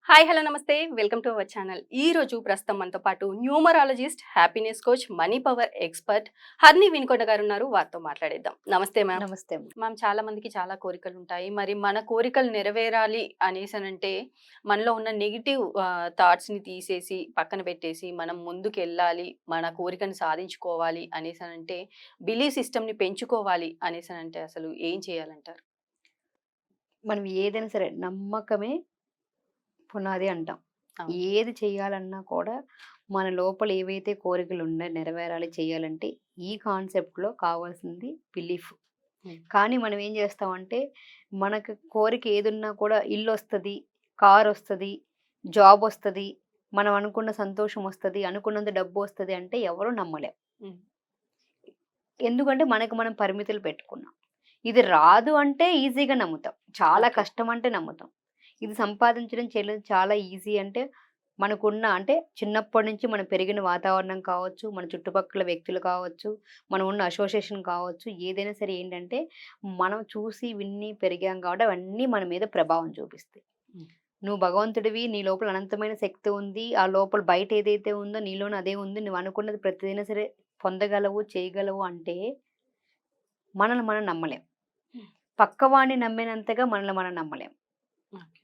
Hi hello నమస్తే welcome to our channel. ఈ రోజు ప్రస్తుతం మనతో పాటు numerologist, happiness coach, money power expert Harni Vinukonda గారు ఉన్నారు. వారితో మాట్లాడేద్దాం. నమస్తే మ్యామ్. నమస్తే. మ్యామ్, చాలా మందికి చాలా కోరికలు ఉంటాయి. మరి మన కోరికలు నెరవేరాలి అనేసనంటే మనలో ఉన్న నెగిటివ్ థాట్స్ని తీసేసి పక్కన పెట్టేసి మనం ముందుకు వెళ్ళాలి, మన కోరికను సాధించుకోవాలి అనేసనంటే, బిలీఫ్ సిస్టమ్ని పెంచుకోవాలి అనేసనంటే అసలు ఏం చేయాలంటారు? మనం ఏదైనా సరే నమ్మకమే పునాది అంటాం. అవును. ఏది చేయాలన్నా కూడా మన లోపల ఏవైతే కోరికలు ఉన్నాయో నెరవేరాలి చేయాలంటే ఈ కాన్సెప్ట్‌లో కావాల్సింది బిలీఫ్. హ్మ్. కానీ మనం ఏం చేస్తామంటే మనకు కోరిక ఏదున్నా కూడా ఇల్లొస్తది, కారొస్తది, జాబొస్తది, మనం అనుకున్న సంతోషం వస్తది, అనుకున్నంత డబ్బొస్తది అంటే ఎవరు నమ్మలేం. హ్మ్. ఎందుకంటే మనకు మనం పరిమితులు పెట్టుకున్నాం. ఇది రాదు అంటే ఈజీగా నమ్ముతాం. చాలా ఓకే. కష్టం అంటే నమ్ముతాం. ఇది సంపాదించడం చేయడం చాలా ఈజీ అంటే మనకున్న అంటే చిన్నప్పటి నుంచి మనం పెరిగిన వాతావరణం కావచ్చు, మన చుట్టుపక్కల వ్యక్తులు కావచ్చు, మనం ఉన్న అసోసియేషన్ కావచ్చు, ఏదైనా సరే ఏంటంటే మనం చూసి విని పెరిగాం కాబట్టి అవన్నీ మన మీద ప్రభావం చూపిస్తాయి. హ్మ్. నువ్వు భగవంతుడివి, నీ లోపల అనంతమైన శక్తి ఉంది. ఆ లోపల బయట ఏదైతే ఉందో నీలోను అదే ఉంది. నువ్వు అనుకున్నది ప్రతిదైనా సరే పొందగలవు, చేయగలవు అంటే మనల్ని మనం నమ్మలేం. హ్మ్. పక్కవాడిని నమ్మినంతగా మనల్ని మనం నమ్మలేం. ఓకే.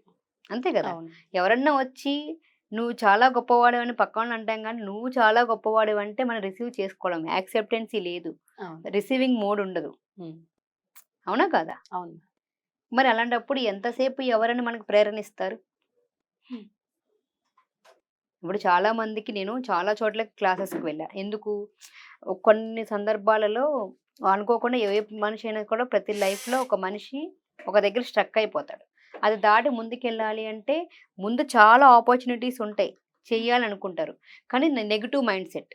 అంతే గదా! అవును. ఎవరన్నా వచ్చి నువ్వు చాలా గొప్పవాడివని పక్కవాడిని అంటాం గానీ, నువ్వు చాలా గొప్పవాడివంటే మనం రిసీవ్ చేసుకోలేం. యాక్సెప్టెన్సీ లేదు. అవును. రిసీవింగ్ మోడ్ ఉండదు. హ్మ్. అవునా కాదా? అవును. మరి అలాంటప్పుడు ఎంతసేపు ఎవరైనా మనకు ప్రేరణ ఇస్తారు? హ్మ్. ఇప్పుడు చాలా మందికి నేను చాలా చోట్లకి క్లాసెస్‌కి వెళ్ళా. ఎందుకు? కొన్ని సందర్భాలలో అనుకోకుండా ఏ మనిషి అయినా కూడా ప్రతి లైఫ్‌లో ఒక మనిషి ఒక దగ్గర స్ట్రక్ అయిపోతాడు. అది దాటి ముందుకెళ్ళాలి అంటే ముందు చాలా ఆపర్చునిటీస్ ఉంటాయి. చెయ్యాలనుకుంటారు. కానీ నెగెటివ్ మైండ్ సెట్.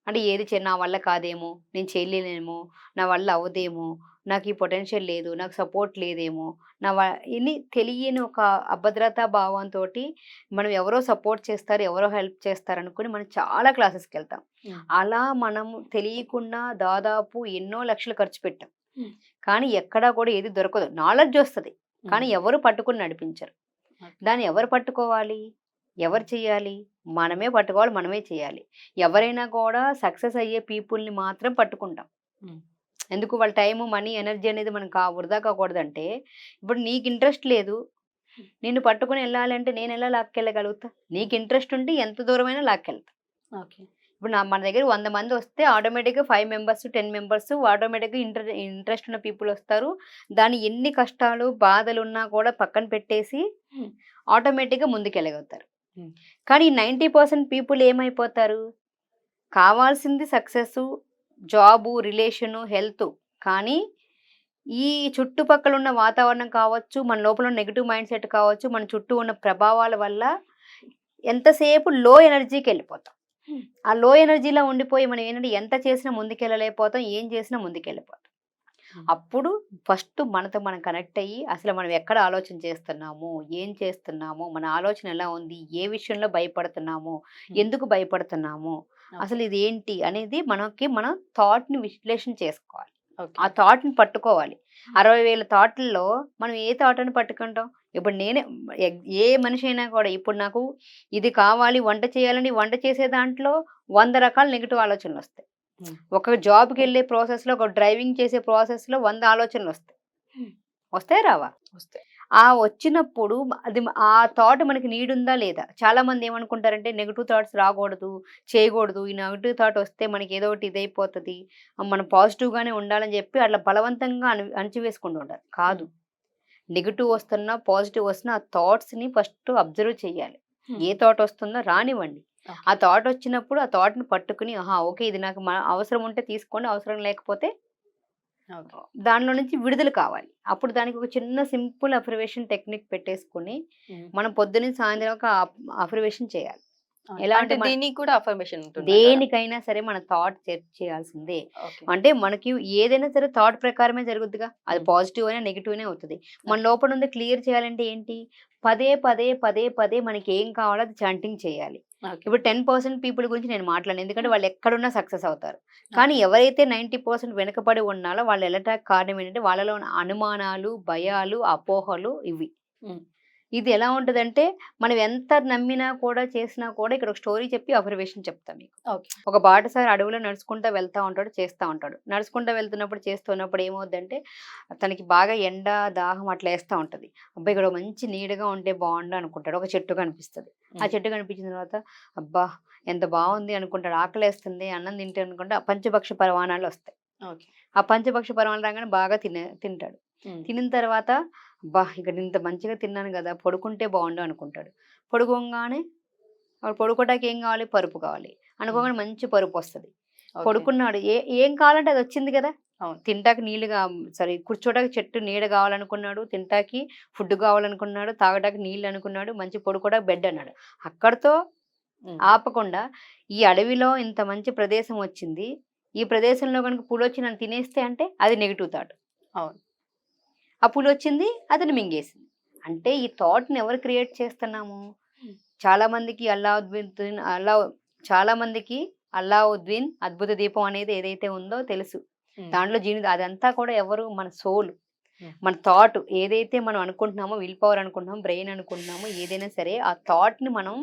అంటే ఏది నా వల్ల కాదేమో, నేను చేయలేనేమో, నా వల్ల అవ్వదేమో, నాకు ఈ పొటెన్షియల్ లేదు, నాకు సపోర్ట్ లేదేమో, నా వ ఇన్ని తెలియని ఒక అభద్రతా భావంతోటి మనం ఎవరో సపోర్ట్ చేస్తారు, ఎవరో హెల్ప్ చేస్తారనుకుని మనం చాలా క్లాసెస్‌కెళ్తాం. హ్మ్. అలా మనం తెలియకుండా దాదాపు ఎన్నో లక్షలు ఖర్చు పెట్టాం. హ్మ్. కానీ ఎక్కడా కూడా ఏది దొరకదు. నాలెడ్జ్ ఒస్తది. కానీ హ్మ్. ఎవరు పట్టుకొని నడిపించరు. ఓకే. దాన్ని ఎవరు పట్టుకోవాలి? ఎవరు చెయ్యాలి? మనమే పట్టుకోవాలి. మనమే చేయాలి. ఎవరైనా కూడా సక్సెస్ అయ్యే పీపుల్‌ని మాత్రం పట్టుకుంటాం. హ్మ్. ఎందుకు వాళ్ళ టైము, మనీ, ఎనర్జీ అనేది మనం వృధా కాకూడదంటే, ఇప్పుడు నీకు ఇంట్రెస్ట్ లేదు. నిన్ను పట్టుకొని ఎళ్ళాలంటే నేనెలా లాక్కెళ్ళగలుగుతా? నీకు ఇంట్రెస్ట్ ఉంటే ఎంత దూరమైనా లాక్కెళ్తా. ఓకే. ఇప్పుడు మన దగ్గర 100 మందొస్తే ఆటోమేటిక్‌గా 5 మెంబర్స్, 10 మెంబర్స్ ఆటోమేటిక్‌గా ఇంట్రెస్ట్ ఉన్న పీపుల్ ఒస్తారు. దాని ఎన్ని కష్టాలు, బాధలున్నా కూడా పక్కన పెట్టేసి హ్మ్. ఆటోమేటిక్‌గా ముందుకెళ్ళగలుగుతారు. హ్మ్. కానీ 90% పీపుల్ ఏమైపోతారు? కావాల్సింది సక్సెసు, జాబు, రిలేషను, హెల్తు. కానీ ఈ చుట్టుపక్కల ఉన్న వాతావరణం కావచ్చు, మన లోపల ఉన్న నెగెటివ్ మైండ్ సెట్ కావచ్చు, మన చుట్టూ ఉన్న ప్రభావాల వల్ల ఎంతసేపు లో ఎనర్జీకెళ్ళిపోతాం. హ్మ్. ఆ లో ఎనర్జీలో ఉండిపోయి మనం ఏంటంటే ఎంత చేసినా ముందుకెళ్ళలేకపోతాం. ఏం చేసినా ముందుకెళ్ళిపోతాం. హ్మ్. అప్పుడు ఫస్ట్ మనతో మనం కనెక్ట్ అయ్యి, అసలు మనం ఎక్కడ ఆలోచన చేస్తున్నాము? ఏం చేస్తున్నాము? మన ఆలోచన ఎలా ఉంది? ఏ విషయంలో భయపడుతున్నాము? హ్మ్. ఎందుకు భయపడుతున్నాము? ఓకే. అసలు ఇదేంటి? అనేది మనం థాట్‌ని విశ్లేషణ చేసుకోవాలి. ఓకే. ఆ థాట్‌ని పట్టుకోవాలి. 60,000 థాట్‌ల్లో మనం ఏ థాట్‌ని పట్టుకుంటాం? ఇప్పుడు నేనే ఏ మనిషి అయినా కూడా ఇప్పుడు నాకు ఇది కావాలి, వంట చేయాలని వంట చేసే దాంట్లో 100 రకాల నెగెటివ్ ఆలోచనలొస్తాయి. హ్మ్. ఒక జాబ్‌కెళ్ళే ప్రాసెస్‌లో, ఒక డ్రైవింగ్ చేసే ప్రాసెస్‌లో 100 ఆలోచనలొస్తాయి. హ్మ్. వస్తాయా? రావా? వస్తాయి. ఆ వచ్చినప్పుడు ఆ థాట్ మనకి నీడుందా లేదా? చాలామంది ఏమనుకుంటారంటే నెగెటివ్ థాట్స్ రాకూడదు, చేయకూడదు. ఈ నెగెటివ్ థాట్ వస్తే మనకి ఏదో ఒకటి ఇదైపోతది. మనం పాజిటివ్‌గానే ఉండాలని చెప్పి అట్లా బలవంతంగా అణచివేసుకుంటూ ఉంటారు. కాదు. హ్మ్. నెగెటివ్ వస్తున్నా, పాజిటివ్ వస్తున్నా ఆ థాట్స్‌ని ఫస్ట్ అబ్జర్వ్ చేయాలి. హ్మ్. ఏ థాట్ వస్తుందో రానివ్వండి. ఓకే. ఆ థాట్ వచ్చినప్పుడు ఆ థాట్‌ని పట్టుకొని ఆహా! ఓకే. ఇది నాకు అవసరం ఉంటే తీసుకోండి. అవసరం లేకపోతే ఓకే. దానిలో నుంచి విడుదల కావాలి. అప్పుడు దానికి ఒక చిన్న సింపుల్ అఫర్మేషన్ టెక్నిక్ పెట్టేసుకొని, హ్మ్. మనం పొద్దున్నుంచి సాయంత్రం ఒక అఫర్మేషన్ చేయాలి. అవును. ఎలా అంటే అంటే దీనికి కూడా అఫర్మేషన్ ఉంటుందంటారా? దేనికైనా సరే మన థాట్ సెట్ చేయాల్సిందే. ఓకే. అంటే మనకి ఏదైనా సరే థాట్ ప్రకారమే జరుగుద్దిగా. అది హ్మ్. పాజిటివ్ అయినా, నెగెటివ్ అయినా అవుతది. మన ఓకే. లోపల ఉంది క్లియర్ చేయాలంటే ఏంటి? పదే, పదే, పదే, పదే మనకేం కావాలో అది చాంటింగ్ చేయాలి. ఓకే. ఇప్పుడు 10% పీపుల్ గురించి నేను మాట్లాడను. ఎందుకంటే వాళ్ళు ఎక్కడున్నా సక్సెస్ అవుతారు. కానీ ఓకే. ఎవరైతే 90% వెనకబడి ఉన్నారో వాళ్ళు ఎళ్ళటానికి కారణం ఏంటంటే వాళ్ళలో ఉన్న అనుమానాలు, భయాలు, అపోహలు ఇవి. హ్మ్. ఇది ఎలా ఉంటదంటే, మనం ఎంత నమ్మినా కూడా, చేసినా కూడా ఇక్కడ ఒక స్టోరీ చెప్పి అబ్జర్వేషన్ చెప్తా మీకు. ఓకే. ఒక బాటసారి అడవిలో నడుచుకుంటా వెళ్తా ఉంటాడు, చేస్తా ఉంటాడు. నడుచుకుంటా వెళ్తున్నప్పుడు, చేస్తున్నప్పుడు ఏమవుద్దంటే, తనకి బాగా ఎండ, దాహం అట్లా ఏస్తా ఉంటది. అబ్బా! ఇక్కడ మంచి నీడగా ఉంటే బావుండు అనుకుంటాడు. ఒక చెట్టు కనిపిస్తది. ఆ హ్మ్. చెట్టు కనిపించిన తర్వాత, అబ్బా! ఎంత బావుంది అనుకుంటాడు. ఆకలేస్తుంది, అన్నం తింటే అనుకుంటే ఆ పంచభక్ష పరమాణాలొస్తాయి. ఓకే. ఆ పంచభక్ష పరమాణాలు రాగానే బాగా తింటాడు. హ్మ్. తినిన తర్వాత, అబ్బా! ఇక్కడ ఇంత మంచిగా తిన్నాను గదా! పడుకుంటే బావుండు అనుకుంటాడు. పడుకోంగానే పడుకోవడానికి ఏం కావాలి? పరుపు కావాలి. హ్మ్. అనుకోగానే మంచి పరుపొస్తది. ఓకే. పడుకున్నాడు. ఏం కావాలంటే అదొచ్చింది గదా! అవును. తింటాకి కూర్చోడానికి చెట్టు నీడ కావాలనుకున్నాడు. తింటాకి ఫుడ్ కావాలనుకున్నాడు. తాగడానికి నీళ్ళు అనుకున్నాడు. మంచి పడుకోవడానికి బెడ్ అన్నాడు. అక్కడితో హ్మ్. ఆపకుండా ఈ అడవిలో ఇంత మంచి ప్రదేశం వచ్చింది. ఈ ప్రదేశంలో గనుక పులొచ్చి నన్ను తినేస్తే అంటే అది నెగెటివ్ థాట్. అవును. ఆ పులొచ్చింది అతన్ని మింగేసింది. అంటే ఈ థాట్‌ని ఎవరు క్రియేట్ చేస్తున్నాము? హ్మ్. చాలా మందికి చాలా మందికి అల్లావుద్దీన్ అద్భుత దీపం అనేది ఏదైతే ఉందో తెలుసు. హ్మ్. దాంట్లో అదంతా కూడా ఎవరు? మన సోల్. హ్మ్. మన థాట్ ఏదైతే మనం అనుకుంటున్నామో, విల్ పవర్ అనుకుంటున్నామో, బ్రెయిన్ అనుకుంటున్నామో ఏదైనా సరే ఆ థాట్‌ని మనం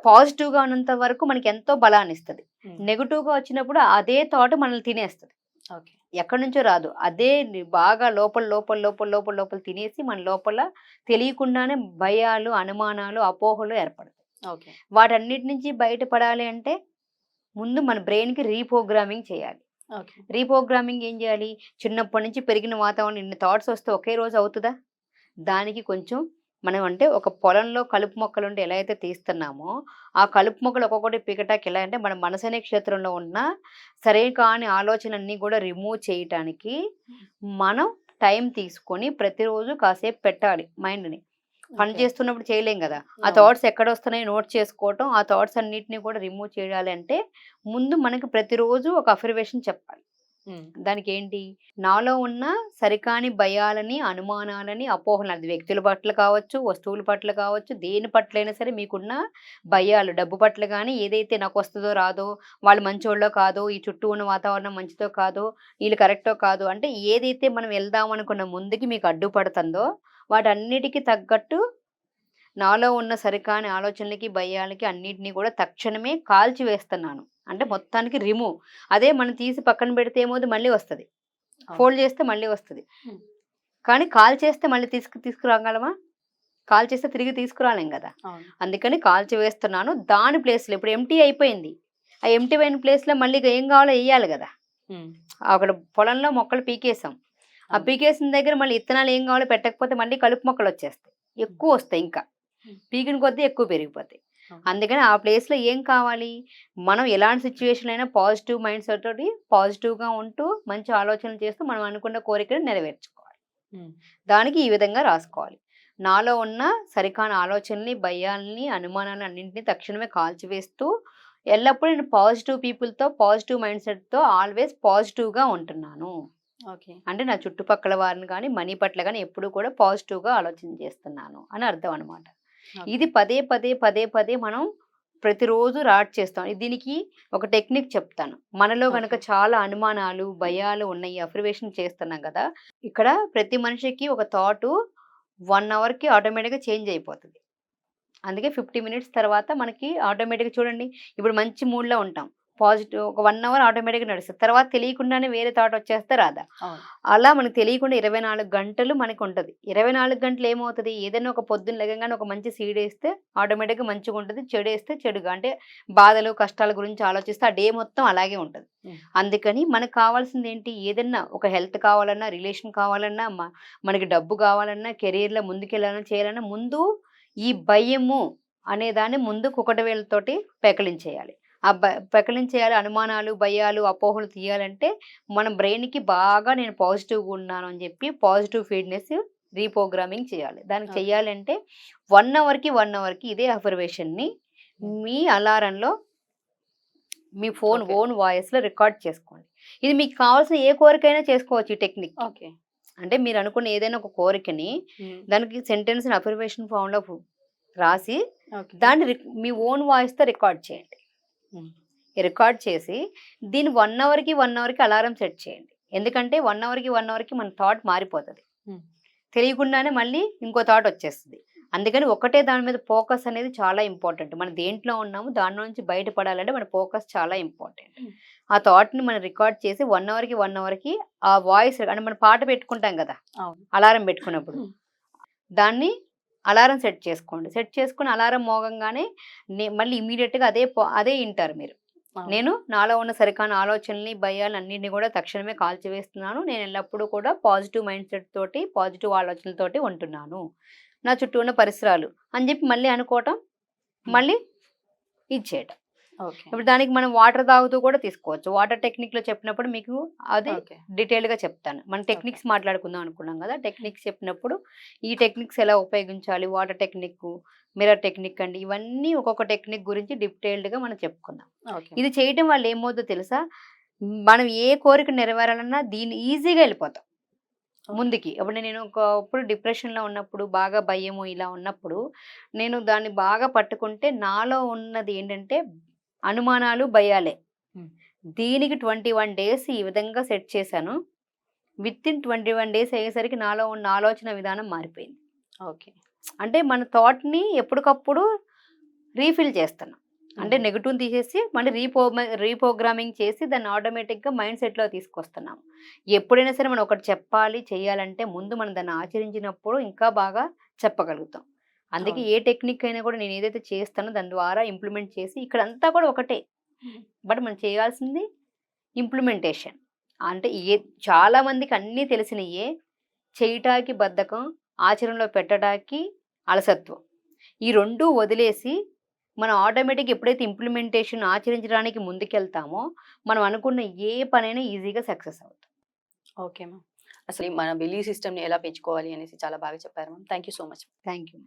పాజిటివ్‌గా ఉన్నంత వరకు మనకెంతో బలాన్నిస్తది. హ్మ్. నెగెటివ్‌గా వచ్చినప్పుడు అదే థాట్ మనల్ని తినేస్తది. ఓకే. ఎక్కడి నుంచో రాదు. అదే బాగా లోపల తినేసి మన లోపల తెలియకుండానే భయాలు, అనుమానాలు, అపోహలు ఏర్పడతాయి. ఓకే. వాటన్నిటి నుంచి బయటపడాలి అంటే ముందు మన బ్రెయిన్‌కి రీప్రోగ్రామింగ్ చేయాలి. ఓకే. రీప్రోగ్రామింగ్ ఏం చేయాలి? చిన్నప్పటి నుంచి పెరిగిన వాతావరణం ఇన్ని థాట్స్ వస్తే ఒకే రోజు అవుతదా? దానికి కొంచెం మనం అంటే ఒక పొలంలో కలుపు మొక్కలుంటే ఎలా అయితే తీస్తున్నామో, ఆ కలుపు మొక్కలు ఒక్కొక్కటి పీకటానికి ఎలా అంటే మన మనసు అనే క్షేత్రంలో ఉన్న సరే కాని ఆలోచనలన్నీ కూడా రిమూవ్ చేయటానికి మనం టైం తీసుకొని ప్రతిరోజు కాసేపు పెట్టాలి మైండ్‌ని. పని ఓకే. చేస్తున్నప్పుడు చేయలేం గదా! ఆ అవును. థాట్స్ ఎక్కడొస్తున్నాయో నోట్ చేసుకోవటం, ఆ థాట్స్ అన్నిటిని కూడా రిమూవ్ చేయాలి అంటే ముందు మనకి ప్రతిరోజు ఒక అఫర్మేషన్ చెప్పాలి. హ్మ్. దానికేంటి? నాలో ఉన్న సరికాని భయాలని, అనుమానాలని, అపోహలని అది వ్యక్తుల పట్ల కావచ్చు, వస్తువుల పట్ల కావచ్చు, దేని పట్లైనా సరే మీకున్న భయాలు, డబ్బు పట్ల గాని ఏదైతే నాకొస్తదో రాదో, వాళ్ళు మంచోళ్ళో కాదో, ఈ చుట్టూ ఉన్న వాతావరణం మంచిదో కాదో, ఈళ్ళు కరెక్టో కాదో అంటే ఏదైతే మనం వెళ్దాం అనుకున్న ముందుకి మీకు అడ్డుపడుతందో వాటన్నిటికి తగ్గట్టు నాలో ఉన్న సరికాని ఆలోచనలకి, భయాలకి అన్నిటిని కూడా తక్షణమే కాల్చివేస్తున్నాను. అంటే హ్మ్. మొత్తానికి రిమూవ్. అదే మనం తీసి పక్కన పెడితే ఏమవుద్ది మళ్ళీ వస్తది. అవును. ఫోల్డ్ చేస్తే మళ్ళీ వస్తది. హ్మ్. కానీ కాల్చేస్తే మళ్ళీ తీసుకురాగలమా? కాల్చేస్తే తిరిగి తీసుకురాలేం గదా! అవును. అందుకని కాల్చివేస్తున్నాను. దాని ప్లేస్‌లో ఇప్పుడు ఎంప్టీ అయిపోయింది. ఆ ఎంప్టీ అయిన ప్లేస్‌లో మళ్ళీ ఇక ఏం కావాలో ఎయ్యాలి గదా! హ్మ్. అక్కడ పొలంలో మొక్కలు పీకేసాం. ఆ అవును. పీకేసిన దగ్గర మళ్ళీ ఇత్తనాలు ఏం కావాలో పెట్టకపోతే మళ్ళీ కలుపు మొక్కలొచ్చేస్తాయి. హ్మ్. ఎక్కువొస్తాయి ఇంకా. హ్మ్. పీకిన కొద్దీ ఎక్కువ పెరిగిపోతాయి. అవును. అందుకని ఆ ప్లేస్‌లో ఏం కావాలి? మనం ఎలాంటి సిట్యుయేషన్‌లో అయినా పాజిటివ్ మైండ్ సెట్ తోటి పాజిటివ్‌గా ఉంటూ, మంచి ఆలోచనలు చేస్తూ మనం అనుకున్న కోరికను నెరవేర్చుకోవాలి. హ్మ్. దానికి ఈ విధంగా రాసుకోవాలి. నాలో ఉన్న సరికాని ఆలోచనల్ని, భయాల్ని, అనుమానాన్ని అన్నింటిని తక్షణమే కాల్చివేస్తూ, ఎల్లప్పుడూ నేను పాజిటివ్ పీపుల్‌తో, పాజిటివ్ మైండ్ సెట్‌తో ఆల్‌వేస్ పాజిటివ్‌గా ఉంటున్నాను. ఓకే. అంటే నా చుట్టుపక్కల వారిని గాని, మనీ పట్ల గాని ఎప్పుడూ కూడా పాజిటివ్‌గా ఆలోచన చేస్తున్నాను అని అర్థం అనమాట. ఓకే. ఇది పదే పదే మనం ప్రతిరోజు చేస్తాం. దీనికి ఒక టెక్నిక్ చెప్తాను. మనలో గనక ఓకే. చాలా అనుమానాలు, భయాలు ఉన్నాయి. అఫర్మేషన్ చేస్తున్నాం గదా! ఇక్కడ ప్రతి మనిషికి ఒక థాటు 1 అవర్‌కి ఆటోమేటిక్‌గా చేంజ్ అయిపోతది. అందుకే 50 మినిట్స్ తర్వాత మనకి ఆటోమేటిక్‌గా చూడండి, ఇప్పుడు మంచి మూడ్‌లో ఉంటాం. పాజిటివ్ ఒక 1 అవర్ ఆటోమేటిక్‌గా నడుస్తది. తర్వాత తెలియకుండానే వేరే థాట్ వచ్చేస్తే రాదా? అవును. అలా మనకు తెలియకుండా 24 గంటలు మనకుంటది. 24 గంటలు ఏమవుతది? ఏదైనా ఒక పొద్దున్న లెగంగానే ఒక మంచి సీడేస్తే ఆటోమేటిక్‌గా మంచిగుంటది. చెడేస్తే చెడుగా అంటే బాధలు, కష్టాల గురించి ఆలోచిస్తే ఆ డే మొత్తం అలాగే ఉంటది. హ్మ్. అందుకని మనకు కావాల్సిందేంటి? ఏదన్నా ఒక హెల్త్ కావాలన్నా, రిలేషన్ కావాలన్నా, మనకి డబ్బు కావాలన్నా, కెరియర్‌లో ముందుకెళ్ళాలన్నా, చేయాలన్నా ముందు ఈ భయము అనే దాన్ని ముందు కుక్కట వేళ్ళతోటి పెకలించేయాలి. ఆ పెకలించేయాలి అనుమానాలు, భయాలు, అపోహలు తీయాలంటే మన బ్రెయిన్‌కి బాగా నేను పాజిటివ్‌గా ఉన్నాను అని చెప్పి పాజిటివ్ ఫీడ్‌నెస్ రీప్రోగ్రామింగ్ చేయాలి. దానికి ఓకే. చేయాలంటే 1 అవర్‌కి ఇదే అఫర్మేషన్‌ని హ్మ్. మీ అలారంలో మీ ఓకే. ఓన్ వాయిస్‌లో రికార్డ్ చేసుకోండి. ఇది మీకు కావాల్సిన ఏ కోరికైనా చేసుకోవచ్చు ఈ టెక్నిక్. ఓకే. అంటే మీరు అనుకున్న ఏదైనా ఒక కోరికని హ్మ్. దానికి సెంటెన్స్‌ని అఫర్మేషన్ ఫార్మ్‌లో రాసి ఓకే. దాన్ని మీ ఓన్ వాయిస్‌తో రికార్డ్ చేయండి. హ్మ్. రికార్డ్ చేసి దీన్ని 1 అవర్‌కి అలారం సెట్ చేయండి. ఎందుకంటే 1 అవర్‌కి మన థాట్ మారిపోతది. హ్మ్. తెలియకుండానే మళ్ళీ ఇంకో థాట్ వచ్చేస్తది. అందుకని ఒకటే దాని మీద ఫోకస్ అనేది చాలా ఇంపార్టెంట్. మనం దేంట్లో ఉన్నామో దాంట్లో నుంచి బయటపడాలంటే మన ఫోకస్ చాలా ఇంపార్టెంట్. హ్మ్. ఆ థాట్‌ని మనం రికార్డ్ చేసి 1 అవర్‌కి, 1 అవర్‌కి ఆ వాయిస్ అంటే మనం పాట పెట్టుకుంటాం గదా! అవును. అలారం పెట్టుకున్నప్పుడు. హ్మ్. దాన్ని అలారం సెట్ చేసుకోండి. సెట్ చేసుకొని అలారం మోగంగానే మళ్ళీ ఇమ్మీడియేట్‌గా అదే ఇంటారు మీరు. అవును. నేను నాలో ఉన్న సరికాని ఆలోచనల్ని, భయాలు అన్నిటిని కూడా తక్షణమే కాల్చివేస్తున్నాను. నేను ఎల్లప్పుడూ కూడా పాజిటివ్ మైండ్ సెట్ తోటి, పాజిటివ్ ఆలోచనలతోటి ఉంటున్నాను. నా చుట్టూ ఉన్న పరిసరాలు అని చెప్పి మళ్ళీ అనుకోవటం, హ్మ్. మళ్ళీ ఇచ్చేయటం. ఓకే. ఇప్పుడు దానికి మనం వాటర్ తాగుతూ కూడా తీసుకోవచ్చు. వాటర్ టెక్నిక్‌లో చెప్పినప్పుడు మీకు అది ఓకే. డీటెయిల్‌గా చెప్తాను. మనం ఓకే. టెక్నిక్స్ మాట్లాడుకుందాం అనుకున్నాం గదా! టెక్నిక్స్ చెప్పినప్పుడు ఈ టెక్నిక్స్ ఎలా ఉపయోగించాలి? వాటర్ టెక్నిక్కు, మిర్రర్ టెక్నిక్ అండి. ఇవన్నీ ఒక్కొక్క టెక్నిక్ గురించి డీటెయిల్డ్‌గా మనం చెప్పుకుందాం. ఓకే. ఇది చేయటం వల్ల ఏమవుద్దో తెలుసా? మనం ఏ కోరిక నెరవేరాలన్నా దీన్ని ఈజీగా ఎళ్ళిపోతాం ఓకే. ముందుకి. అప్పుడు నేను ఒకప్పుడు డిప్రెషన్‌లో ఉన్నప్పుడు, బాగా భయము ఇలా ఉన్నప్పుడు, నేను దాన్ని బాగా పట్టుకుంటే నాలో ఉన్నది ఏంటంటే అనుమానాలు, భయాలే. హ్మ్. దీనికి 21 డేస్ ఈ విధంగా సెట్ చేశాను. వితిన్ 21 డేస్ అయ్యేసరికి నాలో ఉన్న ఆలోచన విధానం మారిపోయింది. ఓకే. అంటే మన థాట్‌ని ఎప్పటికప్పుడు రీఫిల్ చేస్తున్నాం. అంటే హుహు. నెగెటివ్‌ని తీసేసి మళ్ళీ రీప్రోగ్రామింగ్ చేసి దాన్ని ఆటోమేటిక్‌గా మైండ్ సెట్‌లో తీసుకొస్తున్నాం. ఎప్పుడైనా సరే మనం ఒకటి చెప్పాలి, చేయాలంటే ముందు మనం దాన్ని ఆచరించినప్పుడు ఇంకా బాగా చెప్పగలుగుతాం. అందుకే అవును. ఏ టెక్నిక్ అయినా కూడా నేను ఏదైతే చేస్తానో దాని ద్వారా ఇంప్లిమెంట్ చేసి ఇక్కడంతా కూడా ఒకటే. హ్మ్. బట్ మనం చేయాల్సింది ఇంప్లిమెంటేషన్. అంటే చాలా మందికి అన్నీ తెలిసినయే. చేయటానికి బద్ధకం, ఆచరణలో పెట్టటానికి అలసత్వం. ఈ 2 వదిలేసి మనం ఆటోమేటిక్‌గా ఎప్పుడైతే ఇంప్లిమెంటేషన్ ఆచరించడానికి ముందుకెళ్తామో, మనం అనుకున్న ఏ పనైనా ఈజీగా సక్సెస్ అవుతాం. Okay ma'am. అసలు మన బిలీవ్ సిస్టమ్‌ని ఎలా పెంచుకోవాలి అనేసి చాలా బాగా చెప్పారు ma'am. Thank you so much. Thank you.